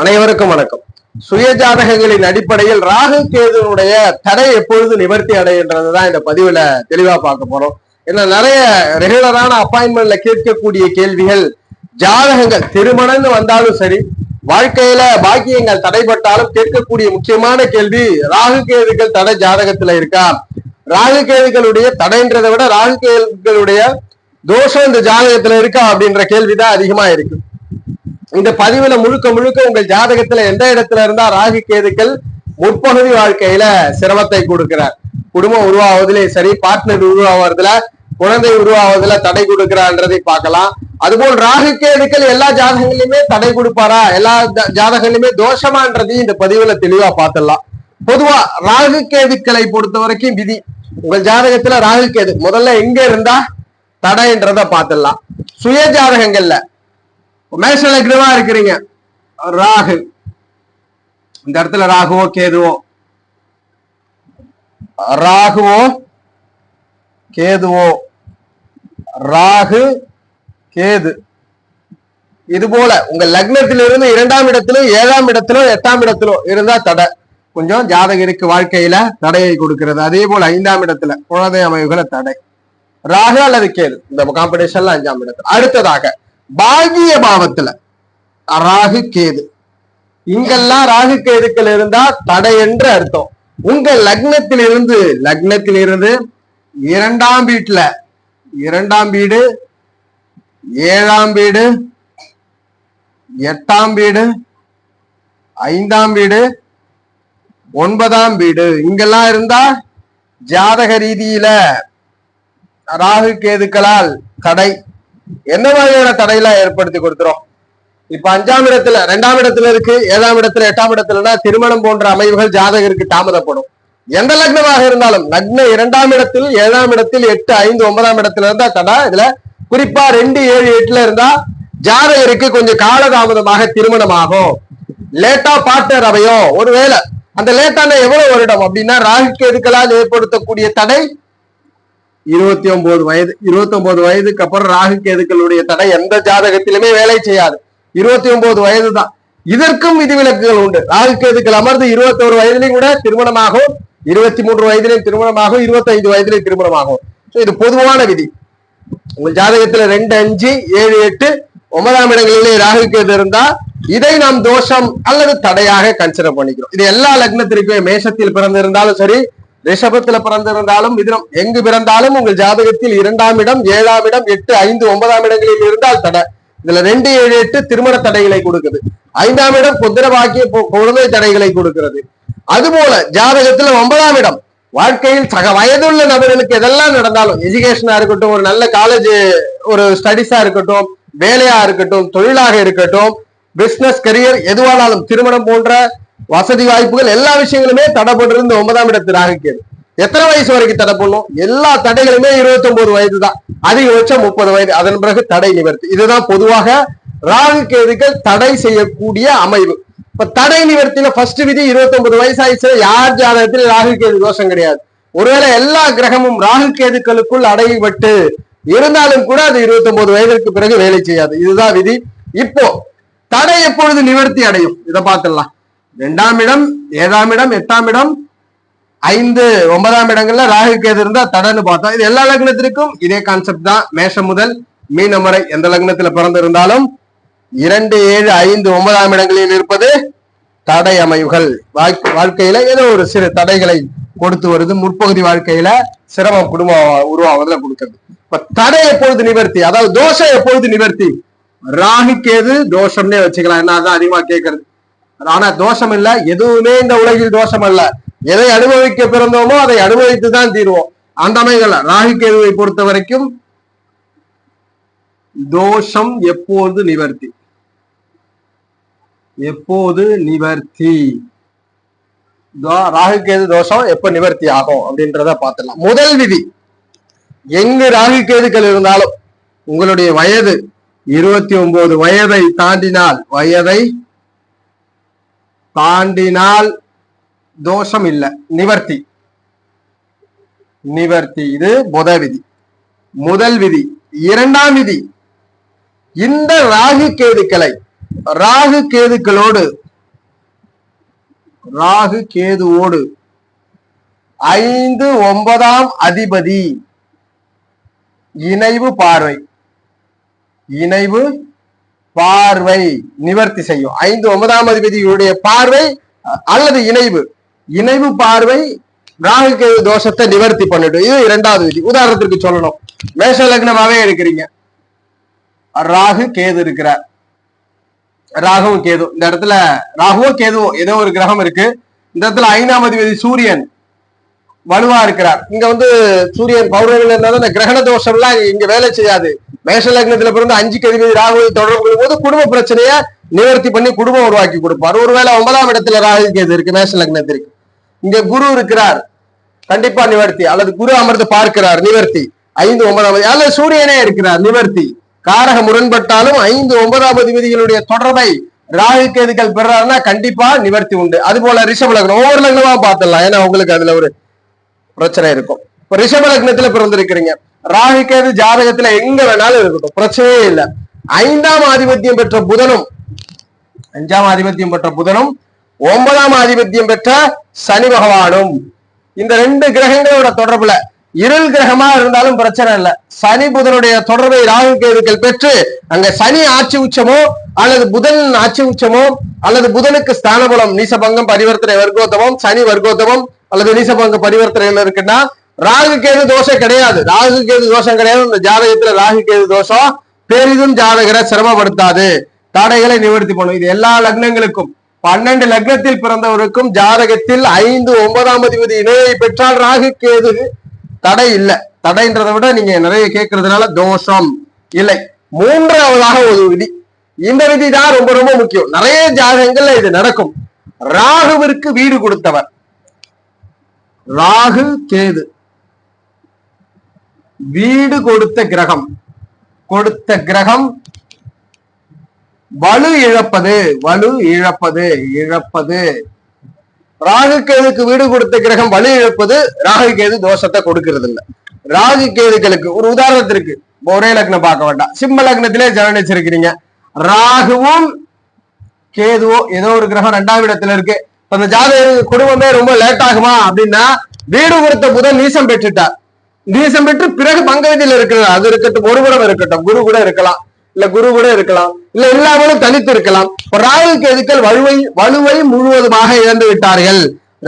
அனைவருக்கும் வணக்கம். சுய ஜாதகங்களின் அடிப்படையில் ராகு கேதுனுடைய தடை எப்பொழுது நிவர்த்தி அடைகின்றதுதான் இந்த பதிவுல தெளிவா பார்க்க போறோம். ஏன்னா நிறைய ரெகுலரான அப்பாயின்மெண்ட்ல கேட்கக்கூடிய கேள்விகள், ஜாதகங்கள் திருமணம்னு வந்தாலும் சரி, வாழ்க்கையில பாக்கியங்கள் தடைப்பட்டாலும் கேட்கக்கூடிய முக்கியமான கேள்வி, ராகு கேதுகள் தடை ஜாதகத்துல இருக்கா, ராகு கேதுகளுடைய தடைன்றதை விட ராகு கேதுகளுடைய தோஷம் இந்த ஜாதகத்துல இருக்கா அப்படின்ற கேள்விதான் அதிகமா இருக்கு. இந்த பதிவுல முழுக்க முழுக்க உங்கள் ஜாதகத்துல எந்த இடத்துல இருந்தா ராகு கேதுக்கள் முற்பகுதி வாழ்க்கையில சிரமத்தை கொடுக்கிறார், குடும்பம் உருவாவதிலே சரி, பார்ட்னர் உருவாவதுல, குழந்தை உருவாவதுல தடை கொடுக்கிறான்றதை பார்க்கலாம். அதுபோல் ராகு கேதுக்கள் எல்லா ஜாதகங்களிலுமே தடை கொடுப்பாரா, எல்லா ஜாதகங்களிலுமே தோஷமான்றதையும் இந்த பதிவுல தெளிவா பார்த்துடலாம். பொதுவா ராகு கேதுக்களை பொறுத்த வரைக்கும் விதி, உங்கள் ஜாதகத்துல ராகு கேது முதல்ல எங்க இருந்தா தடைன்றத பார்த்துடலாம். சுய ஜாதகங்கள்ல மேஷ லக்னமா இருக்கிறீங்க, ராகு இந்த இடத்துல ராகுவோ கேதுவோ ராகு கேது இது போல உங்க லக்னத்திலிருந்து 2ஆம் இடத்திலும் 7ஆம் இடத்திலும் 8ஆம் இடத்திலும் இருந்தா தடை கொஞ்சம் ஜாதகருக்கு வாழ்க்கையில தடையை கொடுக்கிறது. அதே போல 5ஆம் இடத்துல குழந்தை அமைவுகளை தடை, ராகு அல்லது கேது இந்த காம்படிஷன்ல 5ஆம் இடத்துல. அடுத்ததாக பாகிய பாவத்துல ராகு கேது, இங்கெல்லாம் ராகு கேதுக்கள் இருந்தா தடை என்று அர்த்தம். உங்க லக்னத்திலிருந்து 2ஆம் வீட்டுல 2ஆம் வீடு, 7ஆம் வீடு, 8ஆம் வீடு, 5ஆம் வீடு, 9ஆம் வீடு இங்கெல்லாம் இருந்தா ஜாதக ரீதியில ராகு கேதுக்களால் தடை. என்ன மாதிரியான தடையெல்லாம் ஏற்படுத்தி கொடுத்துரும்? இப்ப 5ஆம் இடத்துல 2ஆம் இடத்துல இருக்கு, 7ஆம் இடத்துல 8ஆம் இடத்துலன்னா திருமணம் போன்ற அமைவுகள் ஜாதகருக்கு தாமதப்படும். எந்த லக்னமாக இருந்தாலும் லக்ன 2ஆம் இடத்தில், 7ஆம் இடத்தில், 8, 5, 9ஆம் இடத்துல இருந்தா தடை. இதுல குறிப்பா 2, 7, 8ல இருந்தா ஜாதகருக்கு கொஞ்சம் காலதாமதமாக திருமணம் ஆகும், லேட்டா பார்ட்னர் அமையும். ஒருவேளை அந்த லேட்டான எவ்வளவு வருடம் அப்படின்னா, ராகு கேதுக்களால் ஏற்படுத்தக்கூடிய தடை 29 வயது. 29 வயதுக்கு அப்புறம் ராகு கேதுக்களுடைய தடை எந்த ஜாதகத்திலுமே வேலை செய்யாது. 29 வயது தான். இதற்கும் விதிவிலக்குகள் உண்டு. ராகு கேதுக்கள் அமர்ந்து 21 வயதிலையும் கூட திருமணமாகும், 23 வயதிலையும் திருமணமாகும், 25 வயதிலையும் திருமணமாகும். இது பொதுவான விதி. உங்கள் ஜாதகத்துல 2, 5, 7, 8, 9ஆம் இடங்களிலே ராகு கேது இருந்தா இதை நாம் தோஷம் அல்லது தடையாக கன்சிடர் பண்ணிக்கிறோம். இது எல்லா லக்னத்திற்குமே, மேஷத்தில் பிறந்திருந்தாலும் சரி, ரிஷபத்துல பிறந்திருந்தாலும், மிதுனம் எங்கு பிறந்தாலும் உங்கள் ஜாதகத்தில் 2ஆம் இடம், 7ஆம் இடம், 8, 5, 9ஆம் இடங்களில் இருந்தால் தடை. இதுல 2, 7, 8 திருமண தடைகளை கொடுக்குது. 5ஆம் இடம் புத்திர பாக்கிய குழந்தை தடைகளை கொடுக்கிறது. அதுபோல ஜாதகத்துல 9ஆம் இடம் வாழ்க்கையில் சக வயதுள்ள நபர்களுக்கு எதெல்லாம் நடந்தாலும், எஜுகேஷனா இருக்கட்டும், ஒரு நல்ல காலேஜ் ஒரு ஸ்டடிஸா இருக்கட்டும், வேலையா இருக்கட்டும், தொழிலாக இருக்கட்டும், பிசினஸ் கரியர் எதுவானாலும், திருமணம் போன்ற வசதி வாய்ப்புகள் எல்லா விஷயங்களுமே தடைப்பட்டிருந்து 9ஆம் இடத்து ராகு கேது. எத்தனை வயசு வரைக்கும் தடை பண்ணும்? எல்லா தடைகளுமே 29 வயது தான், அதிகபட்சம் 30 வயது. அதன் பிறகு தடை நிவர்த்தி. இதுதான் பொதுவாக ராகு கேதுக்கள் தடை செய்யக்கூடிய அமைவு. இப்ப தடை நிவர்த்தியில ஃபர்ஸ்ட் விதி 29 வயசு ஆயிடுச்சு, யார் ஜாதகத்தில் ராகு கேது தோஷம் கிடையாது. ஒருவேளை எல்லா கிரகமும் ராகு கேதுக்களுக்குள் அடைபட்டு இருந்தாலும் கூட அது 29 வயதிற்கு பிறகு வேலை செய்யாது. இதுதான் விதி. இப்போ தடை எப்பொழுது நிவர்த்தி அடையும் இதை பார்த்துடலாம். 2ஆம் இடம், 7ஆம் இடம், 8ஆம் இடம், 5, 9ஆம் இடங்கள்ல ராகு கேது இருந்தா தடைன்னு பார்த்தோம். இது எல்லா லக்னத்திற்கும் இதே கான்செப்ட் தான். மேஷம் முதல் மீனம் வரை எந்த லக்னத்துல பிறந்திருந்தாலும் 2, 7, 5, 9ஆம் இடங்களில் இருப்பது தடை அமைவுகள். வாழ்க்கையில ஏதோ ஒரு சிறு தடைகளை கொடுத்து வருது. முற்பகுதி வாழ்க்கையில சிரமம் குடும்பம் உருவாவதுல கொடுக்கிறது. இப்ப தடை எப்பொழுது நிவர்த்தி, அதாவது தோஷம் எப்பொழுது நிவர்த்தி? ராகு கேது தோஷம்னே வச்சுக்கலாம். என்ன அதான் அதிகமா கேட்கறது. ஆனா தோஷம் இல்ல, எதுவுமே இந்த உலகில் தோஷம் அல்ல. எதை அனுபவிக்க பிறந்தோமோ அதை அனுபவித்துதான் தீர்வோம். அந்த அமைகள் ராகு கேதுவை பொறுத்த வரைக்கும் தோஷம் எப்போது நிவர்த்தி, எப்போது நிவர்த்தி, ராகு கேது தோஷம் எப்ப நிவர்த்தி ஆகும் அப்படின்றத பார்த்துடலாம். முதல் விதி, எங்கு ராகு கேதுக்கள் இருந்தாலும் உங்களுடைய வயது 29 வயதை தாண்டினால் தோஷம் இல்லை, நிவர்த்தி. இது முதல் விதி. இரண்டாம் விதி, இந்த ராகு கேதுவோடு 5, 9ஆம் அதிபதி இணைவு பார்வை நிவர்த்தி செய்யும். 5, 9ஆம் அதிபதியுடைய பார்வை அல்லது இணைவு பார்வை ராகு கேது தோஷத்தை நிவர்த்தி பண்ணிடும். இது இரண்டாவது விதி. உதாரணத்திற்கு சொல்லணும், மேஷ லக்னமாவே இருக்கிறீங்க, ராகு கேது இருக்கிறார். ராகுவும் கேது இந்த இடத்துல, ராகுவும் கேதுவும் ஏதோ ஒரு கிரகம் இருக்கு. இந்த இடத்துல 5ஆம் அதிபதி சூரியன் வலுவா இருக்கிறார். இங்க சூரியன் பௌர்ணமியில இருந்தாலும் இந்த கிரகண தோஷம் எல்லாம் இங்க வேலை செய்யாது. மேஷ லக்னத்துல பிறந்து 5க்கு அதிபதி ராகு தொடர்பு கொள்ளும் போது குடும்ப பிரச்சனைய நிவர்த்தி பண்ணி குடும்பம் உருவாக்கி கொடுப்பார். ஒருவேளை 9ஆம் இடத்துல ராகு கேது இருக்கு மேஷ லக்னத்திற்கு, இங்க குரு இருக்கிறார், கண்டிப்பா நிவர்த்தி. அல்லது குரு அமர்ந்து பார்க்கிறார், நிவர்த்தி. 5, 9ஆம் அல்லது சூரியனே இருக்கிறார், நிவர்த்தி. காரக முரண்பட்டாலும் 5, 9ஆம் அதிபதிகளுடைய தொடர்பை ராகு கேதுக்கள் பெறாருன்னா கண்டிப்பா நிவர்த்தி உண்டு. அது போல ரிஷப லக்னம், ஒவ்வொரு லக்னமா பார்த்துடலாம், ஏன்னா உங்களுக்கு அதுல ஒரு பிரச்சனை இருக்கும். இப்ப ரிஷப லக்னத்துல பிறந்திருக்கிறீங்க, ராகு கேது ஜாதகத்துல எங்க வேணாலும் இருக்கட்டும், பிரச்சனையே இல்லை. 5ஆம் ஆதிபத்தியம் பெற்ற புதனும் 9ஆம் ஆதிபத்தியம் பெற்ற சனி பகவானும், இந்த 2 கிரகங்களோட தொடர்புல இருள் கிரகமா இருந்தாலும் பிரச்சனை இல்லை. சனி புதனுடைய தொடர்பை ராகு கேதுக்கள் பெற்று அங்க சனி ஆட்சி உச்சமோ அல்லது புதன் ஆட்சி உச்சமோ அல்லது புதனுக்கு ஸ்தானபலம் நீசபங்கம் பரிவர்த்தனை வர்க்கோத்தமம், சனி வர்க்கோத்தமம் அல்லது நீசபங்க பரிவர்த்தனைகள் இருக்குன்னா ராகு கேது தோஷம் கிடையாது. இந்த ஜாதகத்துல ராகு கேது தோஷம் பெரிதும் ஜாதகரை சிரமப்படுத்தாது, தடைகளை நிவர்த்தி பண்ணும். இது எல்லா லக்னங்களுக்கும், 12 லக்னத்தில் பிறந்தவருக்கும் ஜாதகத்தில் 5, 9ஆம் அதிபதி இணையை பெற்றால் ராகு கேது தடை இல்லை. தடைன்றதை விட நீங்க நிறைய கேட்கறதுனால தோஷம் இல்லை. மூன்றாவதாக ஒரு விதி, இந்த விதி தான் ரொம்ப ரொம்ப முக்கியம். நிறைய ஜாதகங்கள்ல இது நடக்கும். ராகுவிற்கு வீடு கொடுத்தவர், ராகு கேது வீடு கொடுத்த கிரகம் வலு இழப்பது. ராகு கேதுக்கு வீடு கொடுத்த கிரகம் வலு இழப்பது ராகு கேது தோஷத்தை கொடுக்கிறது இல்லை. ராகு கேதுகளுக்கு ஒரு உதாரணத்திற்கு, ஒரே லக்னம் பார்க்க வேண்டாம், சிம்ம லக்னத்திலே ஜனனிச்சிருக்கிறீங்க, ராகுவும் கேதுவோ ஏதோ ஒரு கிரகம் 2ஆம் இடத்துல இருக்கு. அந்த ஜாதக குடும்பமே ரொம்ப லேட் ஆகுமா அப்படின்னா, வீடு கொடுத்த புதன் நீசம் பெற்றுட்டார், நீசம் பெற்று பிறகு பங்கத்தில் இருக்கிறார். அது இருக்கட்டும், ஒருபுறம் இருக்கட்டும், குரு கூட இருக்கலாம், இல்ல இல்லாமலும் தனித்து இருக்கலாம். ராகு கேதுக்கள் வலுவை முழுவதுமாக இழந்து விட்டார்கள்.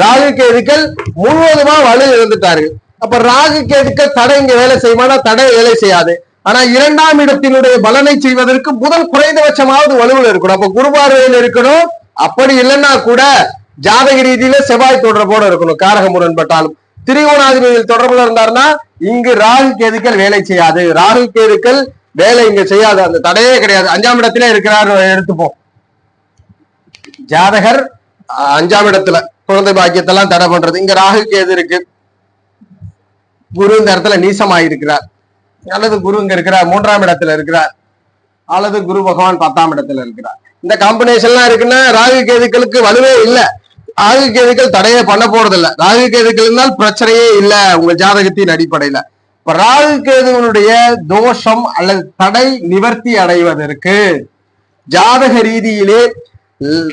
ராகு கேதுக்கள் முழுவதுமா வலு இழந்துட்டார்கள். அப்ப ராகு கேதுக்கள் தடை இங்க வேலை செய்யுமானா தடை வேலை செய்யாது. ஆனா 2ஆம் இடத்தினுடைய பலனை செய்வதற்கு புதன் குறைந்தபட்சமாவது வலுவில் இருக்கணும். அப்ப குரு பார்வையில் இருக்கணும். அப்படி இல்லைன்னா கூட ஜாதக ரீதியில செவ்வாய் தொடர்போடு இருக்கணும். காரக முரண்பட்டாலும் திரிகோணாதிபதியில் தொடர்புல இருந்தாருன்னா இங்கு ராகு கேதுக்கள் வேலை செய்யாது. ராகு கேதுக்கள் வேலை இங்க செய்யாது, அந்த தடையே கிடையாது. 5ஆம் இடத்துல இருக்கிறார் எடுத்துப்போம், ஜாதகர் 5ஆம் இடத்துல குழந்தை பாக்கியத்தெல்லாம் தடை பண்றது. இங்க ராகு கேது இருக்கு, குரு இந்த இடத்துல நீசமாயிருக்கிறார், அல்லது குரு இங்க இருக்கிறார் 3ஆம் இடத்துல இருக்கிறார், அல்லது குரு பகவான் 10ஆம் இடத்துல இருக்கிறார். இந்த காம்பினேஷன்லாம் இருக்குன்னா ராகு கேதுக்களுக்கு வலுவே இல்லை. ராகு கேதுக்கள் தடையே பண்ண போறது இல்லை. ராகு கேதுக்கள் இருந்தால் பிரச்சனையே இல்லை உங்க ஜாதகத்தின் அடிப்படையில. இப்ப ராகு கேதுவனுடைய தோஷம் அல்லது தடை நிவர்த்தி அடைவதற்கு ஜாதக ரீதியிலே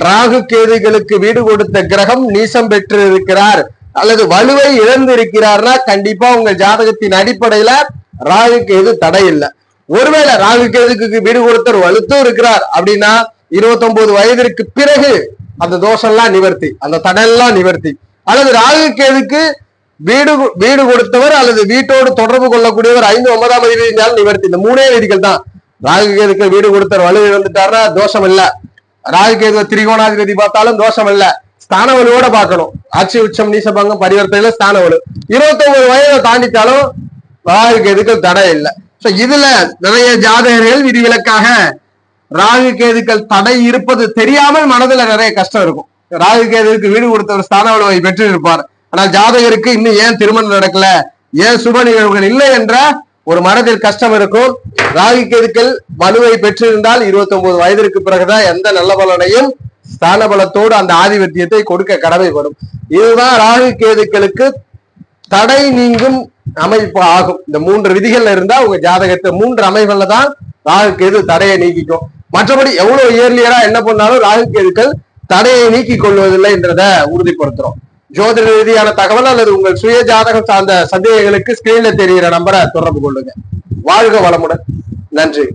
ராகு கேதுகளுக்கு வீடு கொடுத்த கிரகம் நீசம் பெற்று இருக்கிறார் அல்லது வலுவை இழந்து இருக்கிறார்னா கண்டிப்பா உங்க ஜாதகத்தின் அடிப்படையில ராகு கேது தடை இல்லை. ஒருவேளை ராகு கேதுக்கு வீடு கொடுத்தவர் வலுத்தும் இருக்கிறார் அப்படின்னா 29 வயதிற்கு பிறகு அந்த தோஷம் எல்லாம் நிவர்த்தி, அந்த தடையெல்லாம் நிவர்த்தி. அல்லது ராகு கேதுக்கு வீடு கொடுத்தவர் அல்லது வீட்டோடு தொடர்பு கொள்ளக்கூடியவர் 5, 9ஆம் அதிபதியால் நிவர்த்தி. இந்த 3 விதிகள் தான். ராகு கேதுக்கு வீடு கொடுத்தவர் வலு இழந்துட்டாருன்னா தோஷம் இல்ல. ராகு கேது திரிகோணாதிபதி பார்த்தாலும் தோஷம் இல்ல. ஸ்தான வலுவோட பார்க்கணும். ஆட்சி உச்சம் நீசபங்கம் பரிவர்த்தனையில ஸ்தான வலு 29 வயதை தாண்டிட்டாலும் ராகு கேதுக்கள் தடை இல்லை. இதுல நிறைய ஜாதகர்கள் விதிவிலக்காக ராகு கேதுக்கள் தடை இருப்பது தெரியாமல் மனதுல நிறைய கஷ்டம் இருக்கும். ராகு கேதுக்கு வீடு கொடுத்தவர் ஸ்தான வலுவை பெற்று இருப்பார், ஆனால் ஜாதகருக்கு இன்னும் ஏன் திருமணம் நடக்கல, ஏன் சுப நிகழ்வுகள் இல்லை என்ற ஒரு மனதில் கஷ்டம் இருக்கும். ராகு கேதுக்கள் வலுவை பெற்றிருந்தால் 29 வயதிற்கு பிறகுதான் எந்த நல்ல பலனையும் ஸ்தான பலத்தோடு அந்த ஆதிபத்தியத்தை கொடுக்க கடமைப்படும். இதுதான் ராகு கேதுக்களுக்கு தடை நீங்கும் அமைப்பு ஆகும். இந்த 3 விதிகள்ல இருந்தா உங்க ஜாதகத்தை 3 அமைப்புல தான் ராகு கேது தடையை நீக்கிக்கும். மற்றபடி எவ்வளவு இயர்லியரா என்ன பண்ணாலும் ராகு கேதுக்கள் தடையை நீக்கிக் கொள்வதில்லை என்றத உறுதிப்படுத்துறோம். ஜோதிட ரீதியான தகவல் அல்லது உங்கள் சுய ஜாதகம் சார்ந்த சந்தேகங்களுக்கு ஸ்கிரீன்ல தெரிகிற நம்பரை தொடர்பு கொள்ளுங்க. வாழ்க வளமுடன். நன்றி.